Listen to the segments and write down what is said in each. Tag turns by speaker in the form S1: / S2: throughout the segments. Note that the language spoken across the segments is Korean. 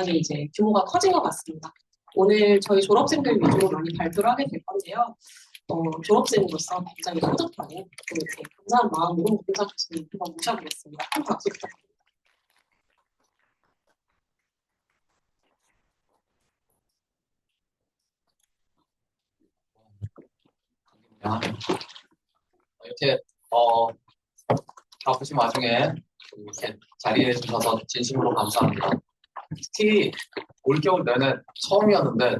S1: 굉장히 이제 규모가 커진 것 같습니다. 오늘 저희 졸업생들 위주로 많이 발표를 하게 될 건데요. 졸업생으로서 굉장히 뿌듯하고 또 이렇게 감사한 마음으로 문상 교수님 한번 모셔보겠습니다. 큰 박수 부탁드립니다.
S2: 이렇게 바쁘신 와중에 이렇게 자리해 주셔서 진심으로 감사합니다. 특히 올겨울 내내 처음이었는데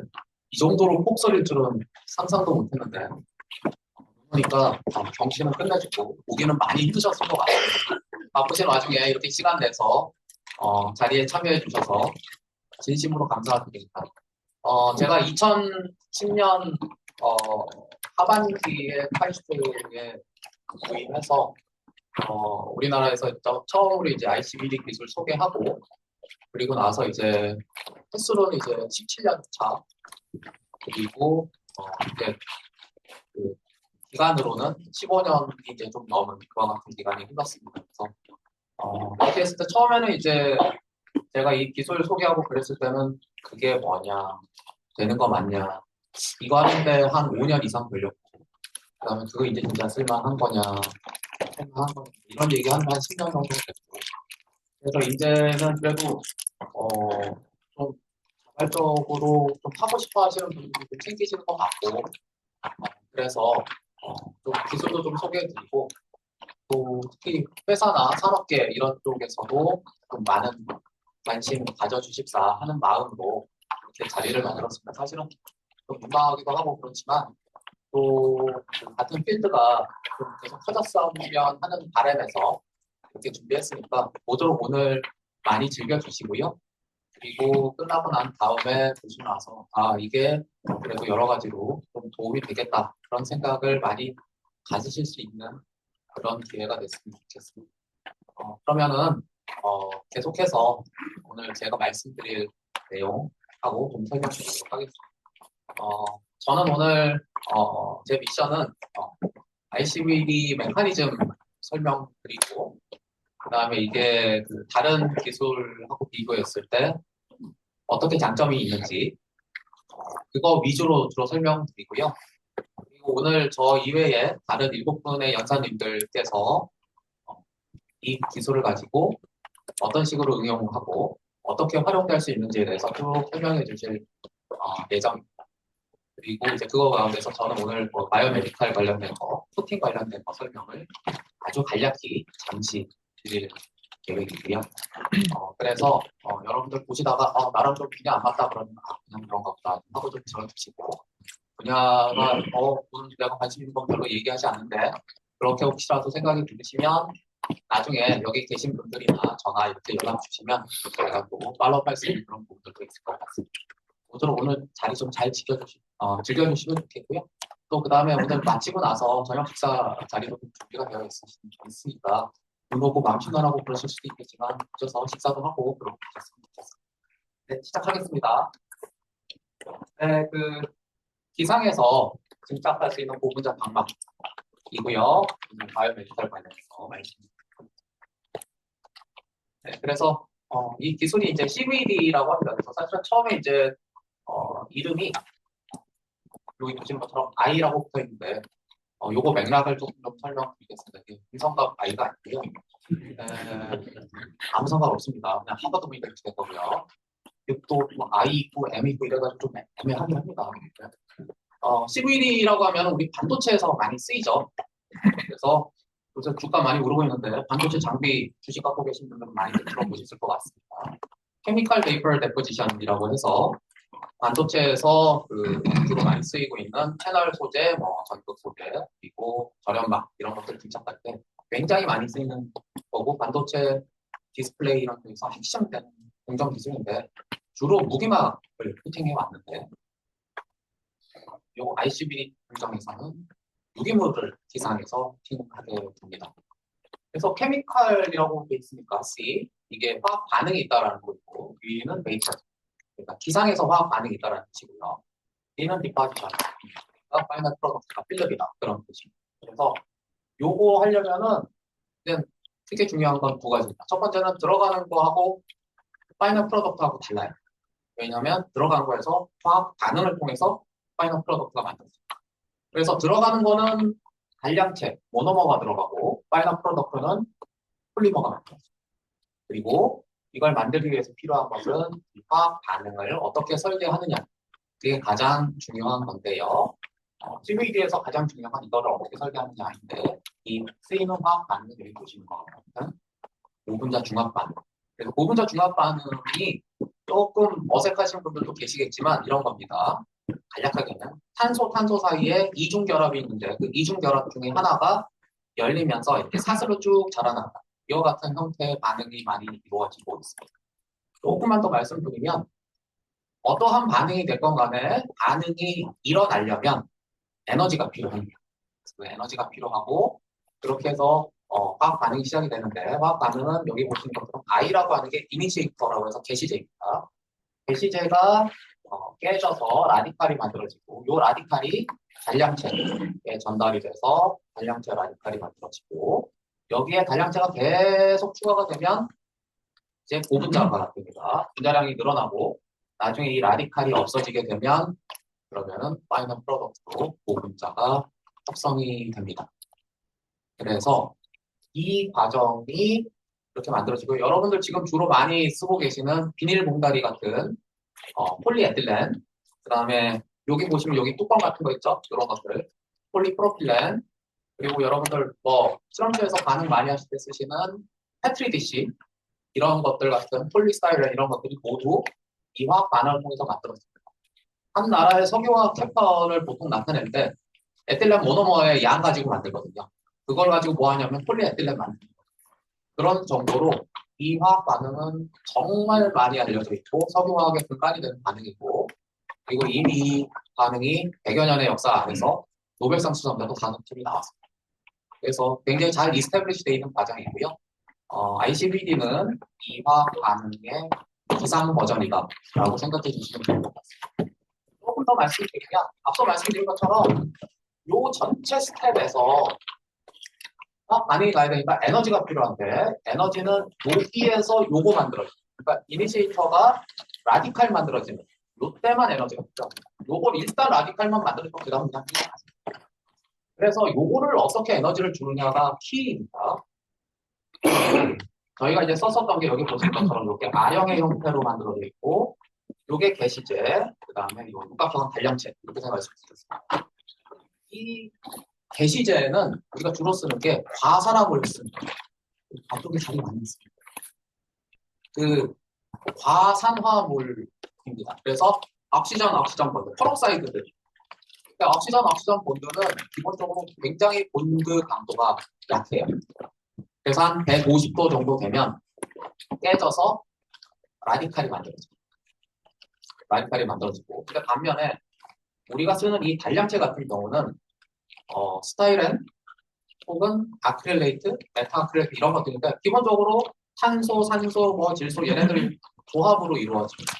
S2: 이 정도로 폭설일 줄은 상상도 못했는데 그러니까 경치는 끝내주고 오기는 많이 힘드셨을 것 같습니다. 바쁘신 와중에 이렇게 시간 내서 자리에 참여해 주셔서 진심으로 감사드립니다. 제가 2010년 하반기에 카이스트에 부임해서 우리나라에서 처음으로 이제 ICBD 기술 소개하고 그리고 나서 이제 횟수로는 이제 17년 차 그리고 이제 그 기간으로는 15년이 이제 좀 넘은 그와 같은 기간이 흘렀습니다. 그래서 이렇게 했을 때 처음에는 이제 제가 이 기술 소개하고 그랬을 때는 그게 뭐냐 되는 거 맞냐 이거 하는데 한 5년 이상 걸렸고 그다음에 그거 이제 진짜 쓸만한 거냐 생각한 거 이런 얘기하면 한 10년 정도 됐고 그래서 이제는 그래도 좀 자발적으로 좀 하고 싶어 하시는 분들도 챙기시는 것 같고 그래서 좀 기술도 좀 소개해드리고 또 특히 회사나 산업계 이런 쪽에서도 좀 많은 관심 가져주십사 하는 마음으로 이렇게 자리를 만들었습니다. 사실은 좀 민망하기도 하고 그렇지만 또 같은 필드가 좀 계속 커졌으면 하는 바람에서 이렇게 준비했으니까 모쪼록 오늘 많이 즐겨주시고요. 그리고 끝나고 난 다음에 보시고 나서 이게 그래도 여러 가지로 좀 도움이 되겠다 그런 생각을 많이 가지실 수 있는 그런 기회가 됐으면 좋겠습니다. 그러면은 계속해서 오늘 제가 말씀드릴 내용하고 좀 설명드리도록 하겠습니다. 저는 오늘 제 미션은 ICVD 메커니즘 설명드리고 그 다음에 이게 다른 기술하고 비교했을 때 어떻게 장점이 있는지 그거 위주로 주로 설명드리고요. 그리고 오늘 저 이외에 다른 7분의 연사님들께서 이 기술을 가지고 어떤 식으로 응용하고 어떻게 활용될 수 있는지에 대해서 쭉 설명해 주실 예정입니다. 그리고 이제 그거 가운데서 저는 오늘 바이오메디칼 관련된 거, 코팅 관련된 거 설명을 아주 간략히 잠시 드릴 계획이고요. 그래서 여러분들 보시다가 나랑 좀 분야 안 맞다 그러면 그냥 그런가 보다 하고 좀 들어주시고 분야가 오늘 내가 관심 있는 건 별로 얘기하지 않는데 그렇게 혹시라도 생각이 드시면 나중에 여기 계신 분들이나 전화 이렇게 연락 주시면 제가 또 팔로우할 수 있는 그런 부분들도 있을 것 같습니다. 모쪼록 오늘 자리 좀 잘 즐겨주시면 좋겠고요. 또 그 다음에 오늘 마치고 나서 저녁 식사 자리도 좀 준비가 되어 있으니까 눈 오고 마음 심란하고 그러실 수도 있겠지만 오셔서 식사도 하고 그러고 계셨으면 좋겠습니다. 네, 시작하겠습니다. 네, 기상에서 짐작할 수 있는 고분자 방막이고요. 바이오메디컬 관련해서 말씀드립니다. 네, 그래서 이 기술이 이제 CVD라고 합니다. 그래서 사실은 처음에 이제 이름이 여기 보시는 것처럼 I라고 붙어 있는데 요거 맥락을 조금 좀 설명드리겠습니다. 이게 음성각 I가 아니고요. 아무 상관 없습니다. 그냥 하버드 이렇게 될 거고요. 또 I 있고 M 있고 이래가지고 좀 애매하긴 합니다. CVD라고 하면 우리 반도체에서 많이 쓰이죠. 그래서 요새 주가 많이 오르고 있는데 반도체 장비 주식 갖고 계신 분들은 많이 들어보셨을 것 같습니다. 케미컬 베이퍼 데포지션이라고 해서 반도체에서 주로 많이 쓰이고 있는 채널 소재, 전극 소재, 그리고 절연막 이런 것들 등장할 때 굉장히 많이 쓰이는 거고 반도체 디스플레이 이런 데서 핵심된 공정 기술인데 주로 무기막을 코팅해 왔는데 요 ICBD 공정에서는 유기물을 기상해서 코팅하게 됩니다. 그래서 케미컬이라고 돼 있으니까 C 이게 화학 반응이 있다라는 거고 V는 베이퍼 그러니까 기상에서 화학 반응이 있다는 뜻이고요. D는 디파지션, 그러니까 파이널 프로덕트가 필름이다 그런 뜻입니다. 그래서 요거 하려면은 크게 중요한 건 두 가지입니다. 첫 번째는 들어가는 거하고 파이널 프로덕트하고 달라요. 왜냐하면 들어가는 거에서 화학 반응을 통해서 파이널 프로덕트가 만들어져요. 그래서 들어가는 거는 단량체, 모노머가 들어가고 파이널 프로덕트는 폴리머가 만들어져요. 그리고 이걸 만들기 위해서 필요한 것은 이 화학 반응을 어떻게 설계하느냐. 그게 가장 중요한 건데요. CVD에서 가장 중요한 건 이거를 어떻게 설계하느냐인데 이 쓰이는 화학 반응을 여기 보시는 것 같은 고분자 중합 반응. 그래서 고분자 중합 반응이 조금 어색하신 분들도 계시겠지만 이런 겁니다. 간략하게는 탄소 사이에 이중 결합이 있는데 그 이중 결합 중에 하나가 열리면서 이렇게 사슬로 쭉 자라난다. 이와 같은 형태의 반응이 많이 이루어지고 있습니다. 조금만 더 말씀드리면 어떠한 반응이 됐건 간에 반응이 일어나려면 에너지가 필요합니다. 그 에너지가 필요하고 그렇게 해서 화학 반응이 시작이 되는데 화학 반응은 여기 보시는 것처럼 I라고 하는 게 이니시에이터라고 해서 게시제입니다. 게시제가 깨져서 라디칼이 만들어지고 이 라디칼이 단량체에 전달이 돼서 단량체 라디칼이 만들어지고 여기에 단량체가 계속 추가가 되면 이제 고분자가 됩니다. 분자량이 늘어나고 나중에 이 라디칼이 없어지게 되면 그러면은 파이널 프로덕트로 고분자가 합성이 됩니다. 그래서 이 과정이 이렇게 만들어지고 여러분들 지금 주로 많이 쓰고 계시는 비닐 봉다리 같은 폴리에틸렌 그 다음에 여기 보시면 여기 뚜껑 같은 거 있죠? 이런 것들 폴리프로필렌 그리고 여러분들 뭐 실험실에서 반응 많이 하실 때 쓰시는 페트리 디시 이런 것들 같은 폴리스타이렌 이런 것들이 모두 이 화학 반응을 통해서 만들어집니다. 한 나라의 석유화학 캐파를 보통 나타내는데 에틸렌 모노머의 양 가지고 만들거든요. 그걸 가지고 뭐 하냐면 폴리에틸렌 만듭니다. 그런 정도로 이 화학 반응은 정말 많이 알려져 있고 석유화학의 근간이 되는 반응이고 그리고 이미 이 반응이 100여 년의 역사 안에서 노벨상 수상자도 5팀이 나왔습니다. 그래서 굉장히 잘 이스태블리시 되어 있는 과정이고요. ICBD는 이 화학 반응의 기상 버전이다 라고 생각해 주시면 될 것 같습니다. 조금 더 말씀드리면 앞서 말씀드린 것처럼 이 전체 스텝에서 반응이 가야 되니까 에너지가 필요한데 에너지는 여기에서 요거 만들어져요. 그러니까 이니시에이터가 라디칼 만들어지는 요때만 에너지가 필요합니다. 요걸 일단 라디칼만 만들어주고 그 다음 그냥 그래서 요거를 어떻게 에너지를 주느냐가 키입니다. 저희가 이제 썼었던 게 여기 보시는 것처럼 이렇게 R형의 형태로 만들어져 있고 요게 게시제, 그 다음에 이거 육각형은 단량체 이렇게 생각할 수 있습니다. 이 게시제는 우리가 주로 쓰는 게 과산화물을 씁니다. 앞쪽에 자리 많이 있습니다. 그 과산화물입니다. 그래서 ok시전 본드, 페록사이드들. 그러니까 ok시전 본드는 기본적으로 굉장히 본드 강도가 약해요. 그래서 한 150도 정도 되면 깨져서 라디칼이 만들어져요. 라디칼이 만들어지고. 근데 반면에 우리가 쓰는 이 단량체 같은 경우는 스타일렌 혹은 아크릴레이트, 메타아크릴레이트 이런 것들인데 기본적으로 탄소, 산소, 뭐 질소 얘네들이 조합으로 이루어집니다.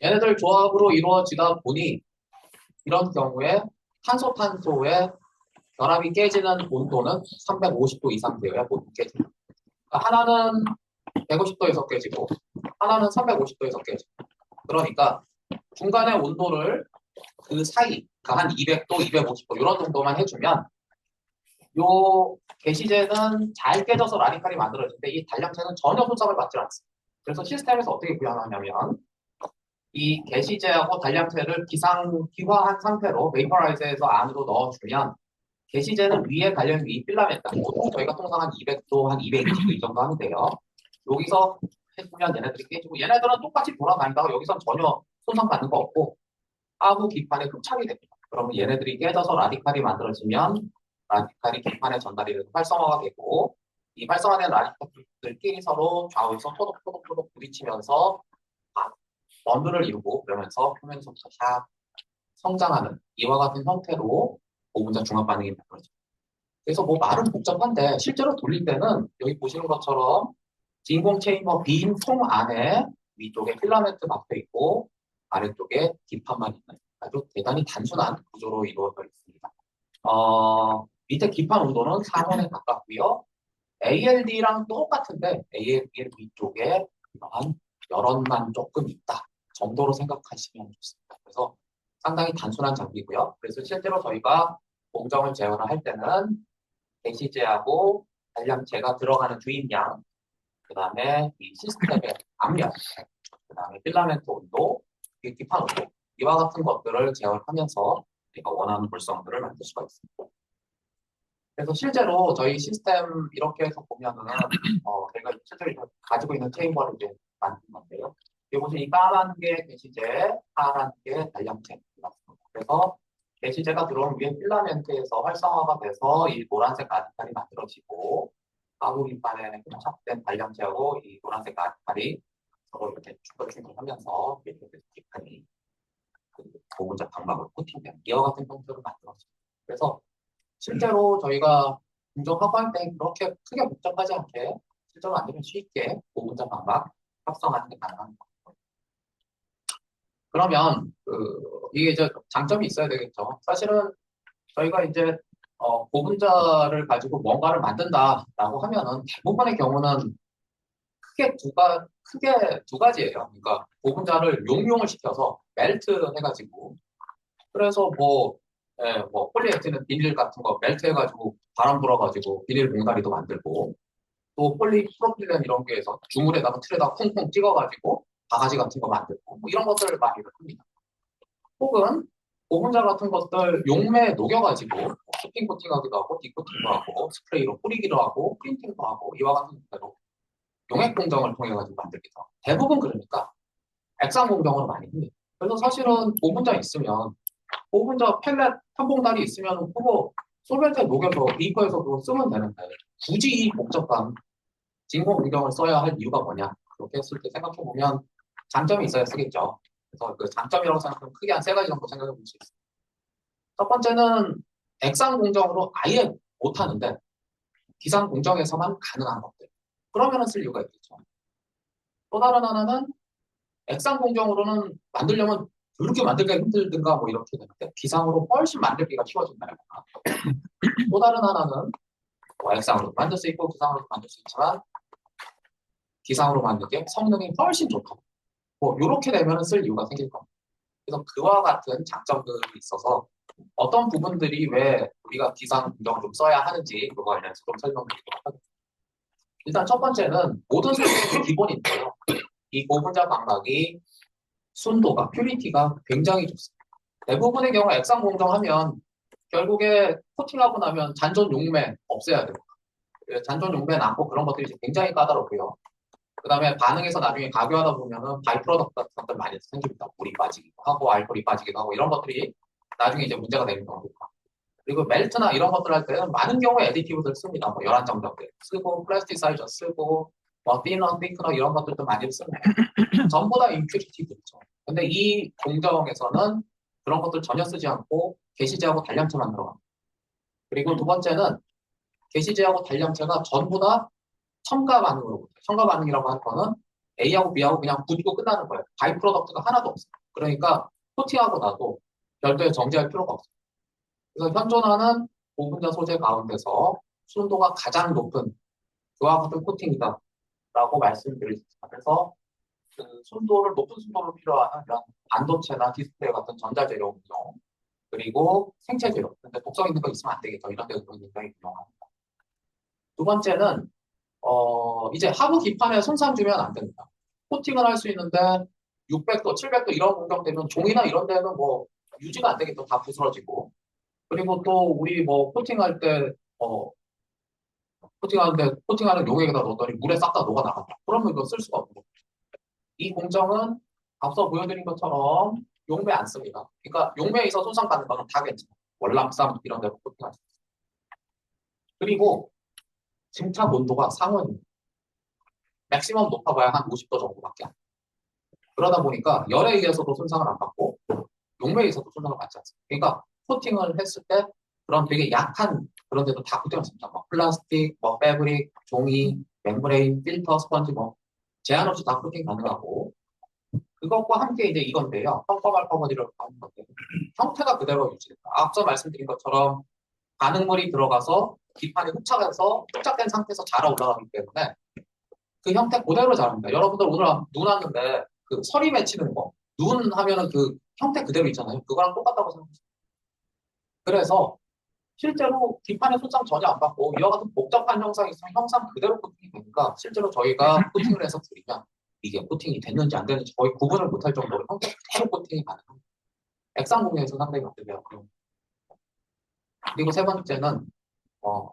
S2: 얘네들 조합으로 이루어지다 보니 이런 경우에 탄소의 결합이 깨지는 온도는 350도 이상 되어야 보통 깨집니다. 그러니까 하나는 150도에서 깨지고 하나는 350도에서 깨지고 그러니까 중간의 온도를 그 사이, 그러니까 한 200도, 250도 이런 정도만 해주면 요 게시제는 잘 깨져서 라디칼이 만들어지는데 이 단량체는 전혀 손상을 받지 않습니다. 그래서 시스템에서 어떻게 구현하냐면 이 게시제하고 단량체를 기화한 상태로 베이퍼라이저에서 안으로 넣어주면 게시제는 위에 달려있는 이 필라멘트 보통 저희가 통상 한 200도, 한 220도 이 정도 하면 돼요. 여기서 해주면 얘네들이 깨지고 얘네들은 똑같이 돌아다니다가 여기서 전혀 손상받는 거 없고 하부 기판에 흡착이 됩니다. 그러면 얘네들이 깨져서 라디칼이 만들어지면 라디칼이 기판에 전달이 돼서 활성화가 되고 이 활성화된 라디칼들끼리 서로 좌우에서 토독토독 부딪히면서 번들을 이루고 그러면서 표면에서부터 샥 성장하는 이와 같은 형태로 고분자 중합 반응이 만들어집니다. 그래서 뭐 말은 복잡한데 실제로 돌릴 때는 여기 보시는 것처럼 진공 체인버 빈 통 안에 위쪽에 필라멘트 박혀 있고 아래쪽에 기판만 있는 아주 대단히 단순한 구조로 이루어져 있습니다. 밑에 기판 온도는 4원에 가깝고요. ALD랑 똑같은데 ALD의 위쪽에 이러한 열원만 조금 있다. 정도로 생각하시면 좋습니다. 그래서 상당히 단순한 장비고요. 그래서 실제로 저희가 공정을 제어를 할 때는 게시제하고 단량체가 들어가는 주입량, 그 다음에 이 시스템의 압력, 그 다음에 필라멘트 온도, 기판 온도, 이와 같은 것들을 제어하면서 우리가 원하는 불성들을 만들 수가 있습니다. 그래서 실제로 저희 시스템 이렇게 해서 보면은 저희가 실제로 가지고 있는 체인버를 이제 만든 건데요. 이곳에 이 까만 게 게시제, 파란 게 단량체. 그래서 게시제가 들어온 위에 필라멘트에서 활성화가 돼서 이 노란색 아디칼이 만들어지고 가구 깃판에 부착된 단량체하고 이 노란색 아디칼이 서로 이렇게 충돌충돌하면서 이렇게 깃판이 그 고분자 방막으로 코팅된 이와 같은 형태로 만들어집니다. 그래서 실제로 저희가 공정하고 할 때 그렇게 크게 복잡하지 않게 실제로 만들면 쉽게 고분자 방막 합성하는 게 가능합니다. 그러면 이게 이제 장점이 있어야 되겠죠. 사실은 저희가 이제 고분자를 가지고 뭔가를 만든다라고 하면은 대부분의 경우는 크게 두 가지예요. 그러니까 고분자를 용융을 시켜서 멜트 해가지고 그래서 뭐 폴리에틸렌 비닐 같은 거 멜트 해가지고 바람 불어가지고 비닐 봉다리도 만들고 또 폴리프로필렌 이런 게 해서 주물에다가 틀에다가 콩콩 찍어가지고 바가지 같은 거 만들고 뭐 이런 것들을 많이 합니다. 혹은 고분자 같은 것들 용매에 녹여가지고 스핀 코팅하기도 하고 디코팅도 하고 스프레이로 뿌리기도 하고 프린팅도 하고 이와 같은 형태로 용액 공정을 통해 가지고 만들기도 하고 대부분 그러니까 액상 공정으로 많이 합니다. 그래서 사실은 고분자 있으면 고분자 펠렛 한 봉다리 있으면 그거 솔벤트에 녹여서 비커에서 그거 쓰면 되는데 굳이 이 복잡한 진공 공정을 써야 할 이유가 뭐냐 그렇게 했을 때 생각해 보면 장점이 있어야 쓰겠죠. 그래서 그 장점이라고 생각하면 크게 한 세 가지 정도 생각해 볼 수 있습니다. 첫 번째는 액상 공정으로 아예 못하는데 기상 공정에서만 가능한 것들. 그러면은 쓸 이유가 있겠죠. 또 다른 하나는 액상 공정으로는 만들려면 그렇게 만들기가 힘들든가 뭐 이렇게 되는데 기상으로 훨씬 만들기가 쉬워진다거나. 또 다른 하나는 뭐 액상으로 만들 수 있고 기상으로 만들 수 있지만 기상으로 만들게 성능이 훨씬 좋다. 뭐 이렇게 되면 쓸 이유가 생길 겁니다. 그래서 그와 같은 장점들이 있어서 어떤 부분들이 왜 우리가 기상 공정을 좀 써야 하는지 그거에 대해서 좀 설명드리도록 하겠습니다. 일단 첫 번째는 모든 소재의 기본인데요. 이 고분자 방막이 순도가, 퓨리티가 굉장히 좋습니다. 대부분의 경우 액상 공정하면 결국에 코팅하고 나면 잔존 용매 없애야 됩니다. 잔존 용매 남고 그런 것들이 굉장히 까다롭고요. 그 다음에 반응해서 나중에 가교하다 보면은 바이프로덕트 같은 것들 많이 생깁니다. 물이 빠지기도 하고 알코올이 빠지기도 하고 이런 것들이 나중에 이제 문제가 되는 겁니다. 그리고 멜트나 이런 것들 할 때는 많은 경우에 애디티브들 씁니다. 뭐 열한 정도들 쓰고 플라스티사이저 쓰고 뭐 티너, 띵크너 이런 것들도 많이 씁니다. 전부 다 임퓨리티브죠. 근데 이 공정에서는 그런 것들 전혀 쓰지 않고 게시제하고 단량체만 들어갑니다. 그리고 두 번째는 게시제하고 단량체가 전부 다 첨가 반응으로 첨가 반응이라고 하는 거는 A하고 B하고 그냥 붙고 끝나는 거예요. 바이 프로덕트가 하나도 없어요. 그러니까 코팅하고 나도 별도의 정제할 필요가 없어요. 그래서 현존하는 고분자 소재 가운데서 순도가 가장 높은 그와 같은 코팅이다라고 말씀드리겠습니다. 그래서 그 높은 순도를 필요하는 이런 반도체나 디스플레이 같은 전자재료 운용 그리고 생체재료. 근데 독성 있는 거 있으면 안 되겠죠. 이런 데도 굉장히 유용합니다. 두 번째는 이제 하부 기판에 손상 주면 안 됩니다. 코팅을 할 수 있는데 600도, 700도 이런 공정되면 종이나 이런 데는 뭐 유지가 안 되겠죠. 다 부스러지고. 그리고 또 우리 뭐 코팅할 때 코팅하는 용액에다 넣었더니 물에 싹 다 녹아 나간다. 그러면 이거 쓸 수가 없고. 이 공정은 앞서 보여드린 것처럼 용매 안 씁니다. 그러니까 용매에 있어 손상받는 거는 다 괜찮아요. 월남쌈 이런 데로 코팅할 수 있어요. 그리고 증착 온도가 상온입니다. 맥시멈 높아봐야 한 50도 정도밖에 안 돼요. 그러다 보니까 열에 의해서도 손상을 안 받고 용매에 있어도 손상을 받지 않습니다. 그러니까 코팅을 했을 때 그런 되게 약한 그런 데도 다 코팅할 수 있습니다. 뭐 플라스틱, 뭐 패브릭, 종이, 멤브레인, 필터, 스펀지 뭐 제한 없이 다 코팅 가능하고 그것과 함께 이제 이건데요. 펑퍼말 커버디라고 하는 건데 형태가 그대로 유지됩니다. 앞서 말씀드린 것처럼 반응물이 들어가서 기판이 흡착된 상태에서 자라 올라가기 때문에 그 형태 그대로 자랍니다. 여러분들 오늘 눈 왔는데 그 서리 맺히는 거 눈 하면은 그 형태 그대로 있잖아요. 그거랑 똑같다고 생각해요. 그래서 실제로 뒷판에 손상 전혀 안 받고 이와 같은 복잡한 형상이 있으면 형상 그대로 코팅이 되니까 실제로 저희가 코팅을 해서 드리면 이게 코팅이 됐는지 안 됐는지 거의 구분을 못할 정도로 형태 그대로 코팅이 가능합니다. 액상 공유에서 상당히 어때요? 그리고 세 번째는 어,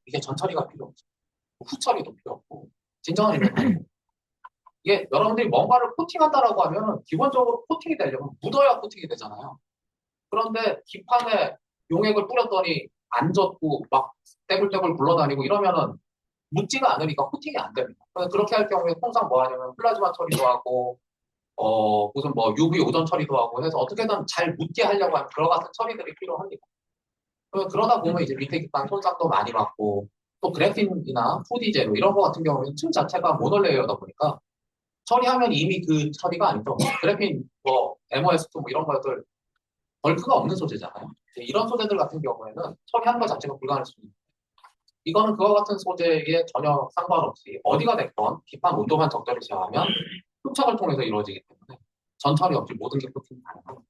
S2: 이게 전처리가 필요 없죠. 후처리도 필요 없고 진정한 의미는 이게 여러분들이 뭔가를 코팅한다라고 하면 기본적으로 코팅이 되려면 묻어야 코팅이 되잖아요. 그런데 뒷판에 용액을 뿌렸더니 안 젖고 막 떼굴떼굴 굴러다니고 이러면은 묻지가 않으니까 코팅이 안 됩니다. 그래서 그렇게 할 경우에 통상 뭐 하냐면 플라즈마 처리도 하고 무슨 뭐 UV 오전 처리도 하고 해서 어떻게든 잘 묻게 하려고 하는 그런 같은 처리들이 필요합니다. 그러다 보면 이제 밑에 뒷판 손상도 많이 받고 또 그래핀이나 2D 재료 이런 거 같은 경우는 층 자체가 모노레이어다 보니까 처리하면 이미 그 처리가 아니죠. 그래핀, 뭐, MOS2 뭐 이런 것들 벌크가 없는 소재잖아요. 이런 소재들 같은 경우에는 처리하는 것 자체가 불가능할 수 있는. 이거는 그와 같은 소재에 전혀 상관없이 어디가 됐건 뒷판 온도만 적절히 제어하면 흡착을 통해서 이루어지기 때문에 전처리 없이 모든 게 코팅이 가능합니다.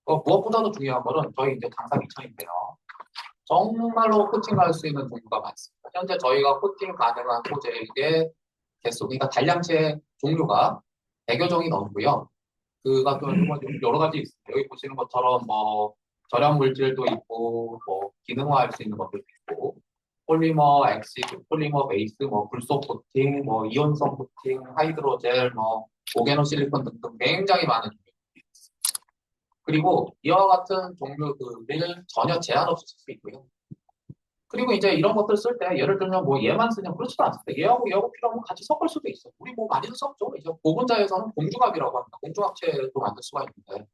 S2: 무엇보다도 중요한 거는 저희 이제 당사 미천인데요. 정말로 코팅할 수 있는 종류가 많습니다. 현재 저희가 코팅 가능한 소재의 개수, 그러니까 단량체 종류가 100여 종이 넘고요. 그가 또 여러 가지 있습니다. 여기 보시는 것처럼 뭐 절약 물질도 있고 뭐 기능화할 수 있는 것도 있고 폴리머 엑시드, 폴리머 베이스, 뭐 불소 코팅, 뭐 이온성 코팅, 하이드로젤, 뭐 오게노 실리콘 등등 굉장히 많은 종류. 그리고 이와 같은 종류들을 전혀 제한 없이 쓸 수 있고요. 그리고 이제 이런 것들 쓸 때 예를 들면 뭐 얘만 쓰냐 그렇지도 않습니다. 얘하고 필요하면 같이 섞을 수도 있어요. 우리 뭐 많이도 섞죠. 이제 고분자에서는 공중압이라고 합니다. 공중합체도 만들 수가 있는데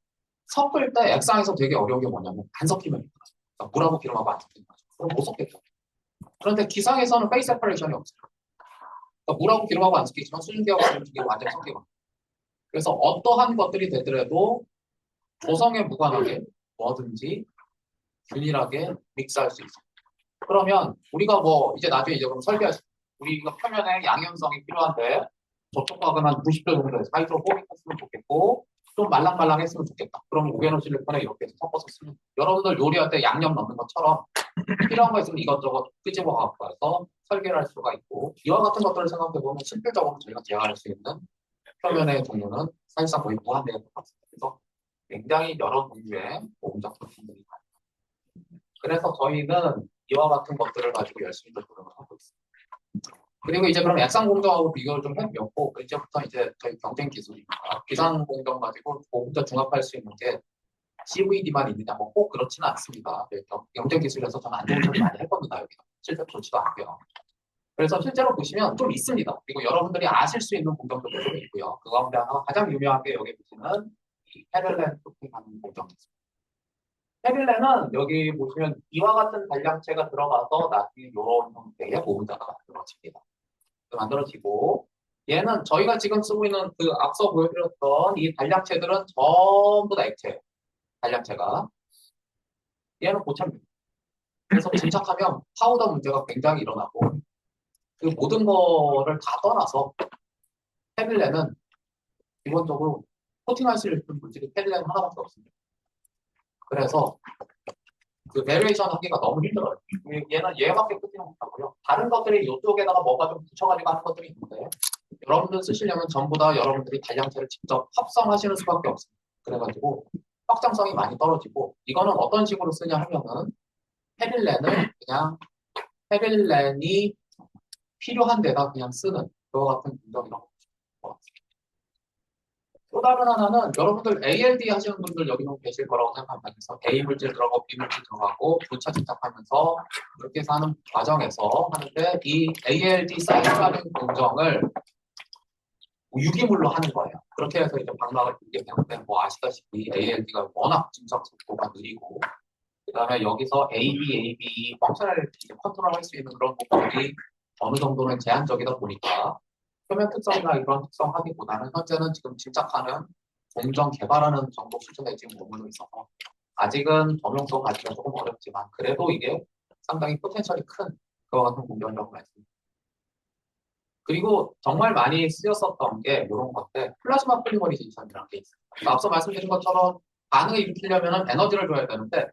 S2: 섞을 때 액상에서 되게 어려운 게 뭐냐면 안 섞이면 힘들어요. 그러니까 물하고 기름하고 안 섞이는 거죠. 그럼 못 섞겠죠. 그런데 기상에서는 페이스 세퍼레이션이 없어요. 그러니까 물하고 기름하고 안 섞이지만 수증기하고 기름 두 개가 완전히 섞이거든요. 그래서 어떠한 것들이 되더라도 조성에 무관하게 뭐든지 균일하게 믹스할 수 있어요. 그러면 우리가 뭐 이제 나중에 이제 그럼 설계하시 우리가 표면에 양형성이 필요한데 접촉각은 한 90도 정도에서 하이드로포빅 했으면 좋겠고 좀 말랑말랑했으면 좋겠다. 그럼 우게노 실리콘에 이렇게 해서 섞어서 쓰면 여러분들 요리할 때 양념 넣는 것처럼 필요한 거 있으면 이것저것 끄집어 갖고 와서 설계를 할 수가 있고 이와 같은 것들을 생각해 보면 실질적으로 저희가 제어할 수 있는 표면의 종류는 사실상 거의 무한대에 가깝습니다. 그래서 굉장히 여러 종류의 공작 제품들이 많아요. 그래서 저희는 이와 같은 것들을 가지고 열심히 노력을 하고 있습니다. 그리고 이제 그럼 액상 공정하고 비교를 좀 해보고 이제부터 이제 저희 경쟁 기술입니다. 기상 공정 가지고 고분자 중합할 수 있는 게 CVD만 있느냐 뭐 꼭 그렇지는 않습니다. 경쟁 기술에서 저는 안 좋은 소리 많이 할 겁니다. 여기 실제 좋지도 않고요. 그래서 실제로 보시면 좀 있습니다. 그리고 여러분들이 아실 수 있는 공정들도 좀 있고요. 그 가운데 하나 가장 유명한 게 여기 보시는 이 페를렌 토핑하는 공정입니다. 페릴레는 여기 보시면 이와 같은 단량체가 들어가서 나중에 이런 형태의 보분자가 만들어집니다. 만들어지고 얘는 저희가 지금 쓰고 있는 그 앞서 보여드렸던 이 단량체들은 전부 다 액체예요. 단량체가 얘는 고체입니다. 그래서 진착하면 파우더 문제가 굉장히 일어나고 그 모든 거를 다 떠나서 페릴레는 기본적으로 코팅할 수 있는 물질이 페릴레는 하나밖에 없습니다. 그래서 그 베리에이션 하기가 너무 힘들어요. 얘는 얘밖에 코팅을 못하고요. 다른 것들이 이쪽에다가 뭐가 좀 붙여가지고 하는 것들이 있는데 여러분들 쓰시려면 전부 다 여러분들이 단량체를 직접 합성하시는 수밖에 없습니다. 그래가지고 확장성이 많이 떨어지고 이거는 어떤 식으로 쓰냐 하면은 페릴렌을 그냥 페릴렌이 필요한 데다 그냥 쓰는 그와 같은 공정이라고 보시면 것 같습니다. 또 다른 하나는 여러분들 ALD 하시는 분들 여기 좀 계실 거라고 생각합니다. 그래서 A 물질 들어가고 B 물질 들어가고 교차 집착하면서 이렇게 해서 하는 과정에서 하는데 이 ALD 사이즈라는 공정을 유기물로 하는 거예요. 그렇게 해서 이제 방막을 들게 되는데 뭐 아시다시피 ALD가 워낙 증착 속도가 느리고 그다음에 여기서 AB 펑셔널 컨트롤할 수 있는 그런 부분들이 어느 정도는 제한적이다 보니까 표면 특성이나 이런 특성 하기보다는 현재는 지금 집착하는 공정 개발하는 정도 수준에 지금 머물러 있어서 아직은 범용성 가지기가 조금 어렵지만 그래도 이게 상당히 포텐셜이 큰 그와 같은 공정이라고 말씀드립니다. 그리고 정말 많이 쓰였었던 게 이런 건데 플라즈마 폴리머리제이션이라는 게 있어요. 그러니까 앞서 말씀드린 것처럼 반응을 일으키려면 에너지를 줘야 되는데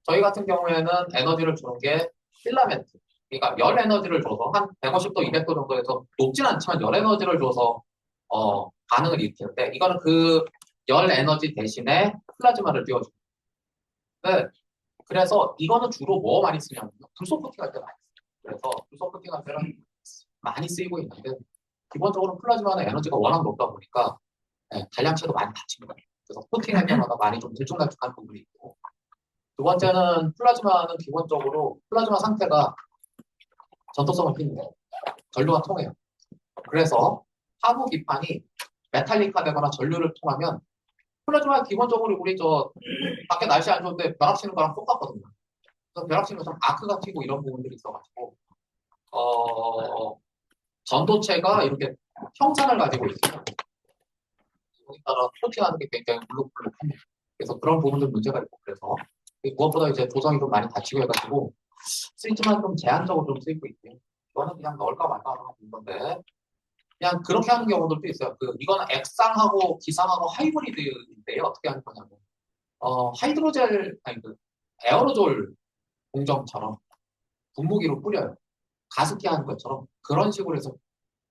S2: 저희 같은 경우에는 에너지를 주는 게 필라멘트. 그러니까 열 에너지를 줘서 한 150도, 200도 정도에서 높진 않지만 열 에너지를 줘서 반응을 일으키는데 이거는 그 열 에너지 대신에 플라즈마를 띄워줍니다. 네, 그래서 이거는 주로 뭐 많이 쓰냐면 불소 코팅할 때 많이 써요. 그래서 불소 코팅할 때는 많이 쓰이고 있는데 기본적으로 플라즈마는 에너지가 워낙 높다 보니까 단량체도 많이 다칩니다. 그래서 코팅할 때마다 많이 좀 들쭉날쭉한 부분이 있고 두 번째는 플라즈마는 기본적으로 플라즈마 상태가 전도성을 띠는데 전류가 통해요. 그래서 하부 기판이 메탈릭화 되거나 전류를 통하면 플라즈마 기본적으로 우리 저 밖에 날씨 안 좋은데 벼락 치는 거랑 똑같거든요. 그래서 벼락 치면 좀 아크가 튀고 이런 부분들이 있어가지고 전도체가 이렇게 형상을 가지고 있어요. 거기 따라 코팅하는 게 굉장히 물룩물룩합니다. 그래서 그런 부분들 문제가 있고 그래서 무엇보다 이제 조성이 좀 많이 다치고 해가지고 쓰이지만 좀 제한적으로 좀 쓰이고 있고요. 이거는 그냥 넣을까 말까 하는 건데 그냥 그렇게 하는 경우들도 있어요. 이거는 액상하고 기상하고 하이브리드인데요. 어떻게 하는 거냐면 하이드로젤 아니 에어로졸 공정처럼 분무기로 뿌려요. 가습기 하는 것처럼 그런 식으로 해서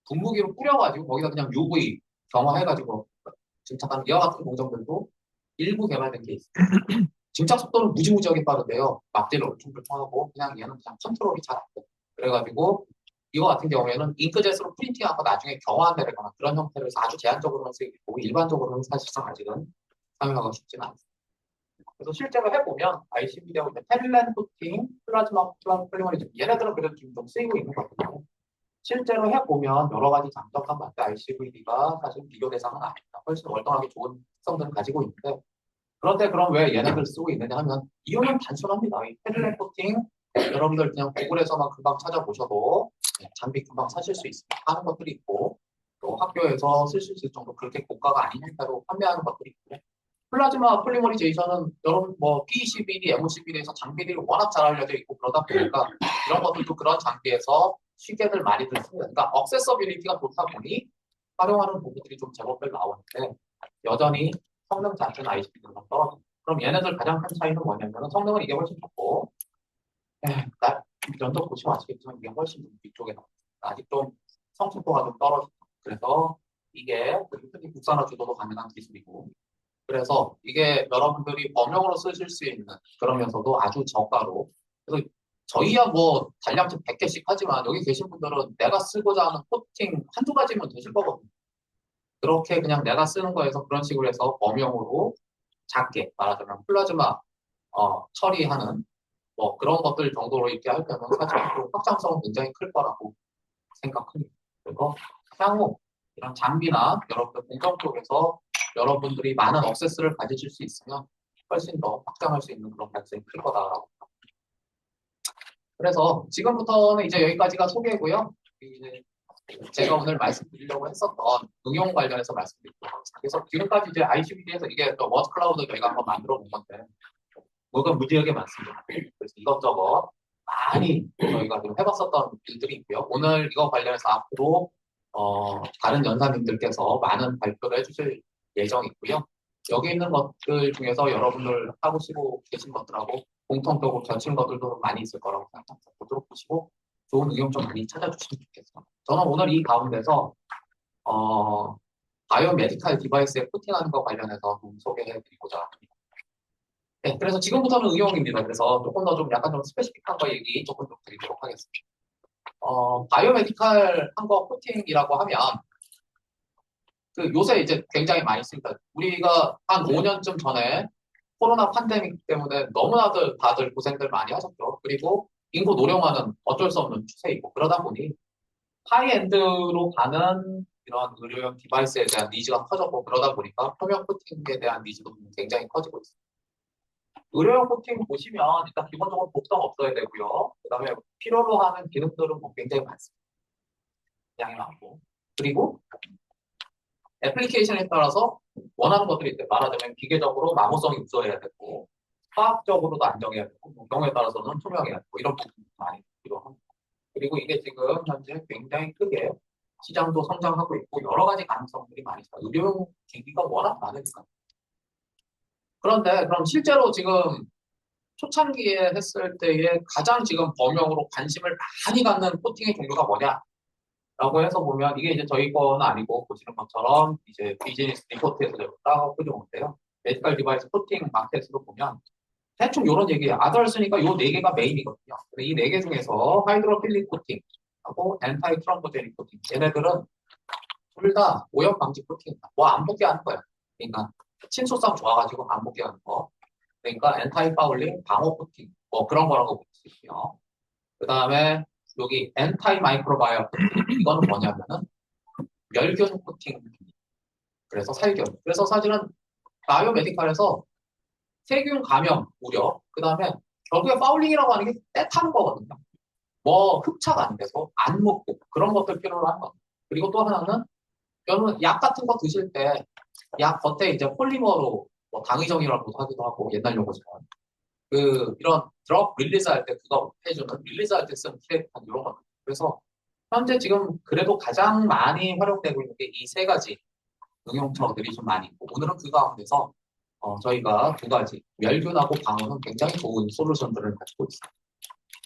S2: 분무기로 뿌려가지고 거기다 그냥 UV 경화해가지고 증착하는 이와 같은 공정들도 일부 개발된 게 있어요. 증착 속도는 무지무지하게 빠른데요. 막대를 엄청 불통하고 그냥 얘는 그냥 컨트롤이 잘 안 돼요. 그래가지고 이거 같은 경우에는 잉크젯으로 프린팅하고 나중에 경화되거나 그런 형태로 해서 아주 제한적으로는 쓰이고 일반적으로는 사실상 아직은 사용하기가 쉽지는 않습니다. 그래서 실제로 해보면 ICB하고 텔렌 코팅, 플라즈마 폴리머리즘 얘네들은 그래도 좀 쓰이고 있는 것 같아요. 실제로 해보면 여러 가지 장점과 맞게 ICVD가 사실 비교 대상은 아닙니다. 훨씬 월등하게 좋은 특성들을 가지고 있는데 그런데 그럼 왜 얘네들 쓰고 있느냐 하면 이유는 단순합니다. 이 패들렛 코팅 여러분들 그냥 구글에서만 금방 찾아보셔도 장비 금방 사실 수 있습니다. 하는 것들이 있고 또 학교에서 쓸 수 있을 정도 그렇게 고가가 아닌 형태로 판매하는 것들이 있고 플라즈마 폴리머리제이션은 여러분 뭐 PECVD, MOCVD에서 장비들이 워낙 잘 알려져 있고 그러다 보니까 이런 것들도 그런 장비에서 쉽게들 많이들 씁니다. 그러니까 억세서빌리티가 좋다 보니 활용하는 부분들이 좀 제법들 나오는데 여전히 성능 자체는 ICB보다 떨어집니다. 그럼 얘네들 가장 큰 차이는 뭐냐면 성능은 이게 훨씬 좋고 면접 보시면 아시겠지만 이게 훨씬 위쪽에 나옵니다. 아직 좀 성숙도가 좀 떨어집니다. 그래서 이게 흔히 국산화 주도도 가능한 기술이고 그래서 이게 여러분들이 범용으로 쓰실 수 있는 그러면서도 아주 저가로 그래서 저희야 뭐 단량치 100개씩 하지만 여기 계신 분들은 내가 쓰고자 하는 코팅 한두 가지면 되실 거거든요. 그렇게 그냥 내가 쓰는 거에서 그런 식으로 해서 범용으로 작게 말하자면 플라즈마 처리하는 뭐 그런 것들 정도로 이렇게 할 때는 사실 앞으로 확장성은 굉장히 클 거라고 생각합니다. 그리고 향후 이런 장비나 여러분들 공정 쪽에서 여러분들이 많은 억세스를 가지실 수 있으면 훨씬 더 확장할 수 있는 그런 가능성이 클 거다라고. 그래서 지금부터는 이제 여기까지가 소개고요. 이제 제가 오늘 말씀드리려고 했었던 응용 관련해서 말씀드리도록 하겠습니다. 그래서 지금까지 이제 ICBD에서 이게 또 워드 클라우드 저희가 한번 만들어 본 건데 뭐가 무지하게 많습니다. 그래서 이것저것 많이 저희가 좀 해봤었던 일들이 있고요. 오늘 이거 관련해서 앞으로 다른 연사님들께서 많은 발표를 해주실 예정이고요. 여기 있는 것들 중에서 여러분들 하시고 계신 것들하고 공통적으로 겹치는 것들도 많이 있을 거라고 생각합니다. 보도록 보시고 좋은 응용 좀 많이 찾아주시면 좋겠습니다. 저는 오늘 이 가운데서 바이오 메디칼 디바이스에 코팅하는 것 관련해서 좀 소개해드리고자 합니다. 네, 그래서 지금부터는 응용입니다. 그래서 조금 더 좀 약간 좀 스페시픽한 거 얘기 조금 좀 드리도록 하겠습니다. 바이오 메디칼 한 거 코팅이라고 하면 요새 이제 굉장히 많이 씁니다. 우리가 한 5년쯤 전에 코로나 팬데믹 때문에 너무나들 다들 고생들 많이 하셨죠. 그리고 인구 노령화는 어쩔 수 없는 추세이고 그러다 보니 하이엔드로 가는 이런 의료용 디바이스에 대한 니즈가 커졌고 그러다 보니까 표면 코팅에 대한 니즈도 굉장히 커지고 있습니다. 의료용 코팅 보시면 일단 기본적으로 독성 없어야 되고요. 그 다음에 필요로 하는 기능들은 뭐 굉장히 많습니다. 양이 많고. 그리고 애플리케이션에 따라서 원하는 것들이 있대. 말하자면 기계적으로 마모성이 우수해야 되고 화학적으로도 안정해야 되고 뭐 경우에 따라서는 투명해야 되고 이런 부분이 많이 필요합니다. 그리고 이게 지금 현재 굉장히 크게 시장도 성장하고 있고 여러 가지 가능성들이 많이 있어요. 의료용 기기가 워낙 많으니까. 그런데 그럼 실제로 지금 초창기에 했을 때에 가장 지금 범용으로 관심을 많이 갖는 코팅의 종류가 뭐냐라고 해서 보면 이게 이제 저희 거는 아니고 보시는 것처럼 이제 비즈니스 리포트에서 제가 따고 끄져온데요. 메디컬 디바이스 코팅 마켓으로 보면 대충 이런 얘기예요. 아덜스니까 요 네 개가 메인이거든요. 근데 이 네 개 중에서 하이드로필릭 코팅하고 엔타이 트럼보제닉 코팅 얘네들은 둘 다 오염 방지 코팅이다. 뭐 안 붙게 하는 거야. 그러니까 친소성 좋아가지고 안 붙게 하는 거. 그러니까 엔타이 파울링 방어 코팅 뭐 그런 거라고 볼 수 있고요. 그 다음에 여기 엔타이 마이크로바이오 코팅 이거는 뭐냐면은 멸균 코팅. 그래서 살균. 그래서 사실은 바이오메디칼에서 세균 감염 우려. 그 다음에 결국에 파울링이라고 하는 게 때 타는 거거든요. 뭐 흡착 안 돼서 안 먹고 그런 것들 필요로 하는 거예요. 그리고 또 하나는 여러분 약 같은 거 드실 때 약 겉에 이제 폴리머로 뭐 당의정이라고도 하기도 하고 옛날 용어처럼 그 이런 드럭 릴리즈 할 때 그거 해주는 릴리즈 할 때 쓰는 피레판 이런 거. 그래서 현재 지금 그래도 가장 많이 활용되고 있는 게 이 세 가지 응용처들이 좀 많이 있고 오늘은 그 가운데서 저희가 두 가지 멸균하고 방어는 굉장히 좋은 솔루션들을 가지고 있어요.